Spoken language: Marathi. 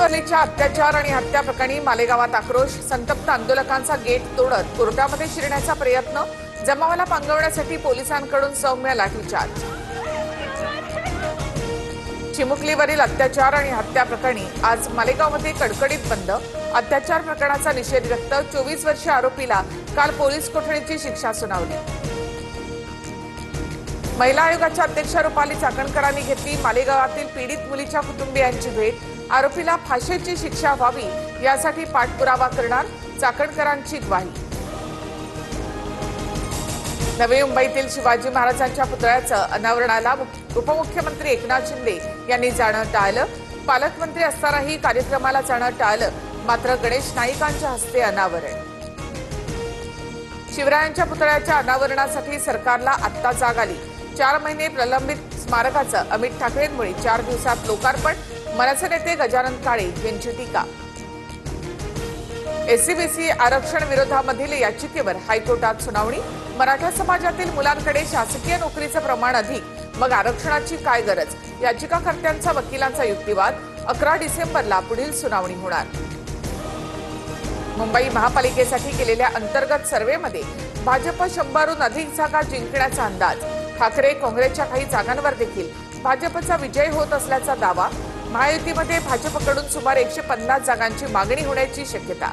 चिमुकलीवरच्या अत्याचार आणि हत्या प्रकरणी मालेगावात आक्रोश. संतप्त आंदोलकांचा गेट तोडत कोर्टामध्ये शिरण्याचा प्रयत्न. जमावाला पांगवण्यासाठी पोलिसांकडून सौम्य लाठीचार्ज. चिमुकलीवरील अत्याचार आणि हत्या प्रकरणी आज मालेगावमध्ये कडकडीत बंद. अत्याचार प्रकरणाचा निषेध व्यक्त. 24 वर्षीय आरोपीला काल पोलीस कोठडीची शिक्षा सुनावली. महिला आयोगाच्या अध्यक्षा रुपाली चाकणकरांनी घेतली मालेगावातील पीडित मुलीच्या कुटुंबियांची भेट. आरोपीला फाशीची शिक्षा व्हावी यासाठी पाठपुरावा करणार, चाकणकरांची ग्वाही. नवी मुंबईतील शिवाजी महाराजांच्या पुतळ्याचं अनावरणाला उपमुख्यमंत्री एकनाथ शिंदे यांनी जाणं टाळलं. पालकमंत्री असतानाही कार्यक्रमाला जाणं टाळलं, मात्र गणेश नाईकांच्या हस्ते अनावरण. शिवरायांच्या पुतळ्याच्या अनावरणासाठी सरकारला आत्ता जाग आली. 4 महिने प्रलंबित स्मारकाचं अमित ठाकरेंमुळे 4 दिवसात लोकार्पण. मनसे नेते गजानन काळे यांची टीका. एससीबीसी आरक्षण विरोधामधील याचिकेवर हायकोर्टात सुनावणी. मराठा समाजातील मुलांकडे शासकीय नोकरीचं प्रमाण अधिक, मग आरक्षणाची काय गरज? याचिकाकर्त्यांचा वकिलांचा युक्तिवाद. 11 डिसेंबरला पुढील सुनावणी होणार. मुंबई महापालिकेसाठी केलेल्या अंतर्गत सर्व्हेमध्ये भाजप 100हून अधिक जागा जिंकण्याचा अंदाज. ठाकरे काँग्रेसच्या काही जागांवर देखील भाजपचा विजय होत असल्याचा दावा. महायुतीमध्ये भाजपकडून सुमारे 150 जागांची मागणी होण्याची शक्यता.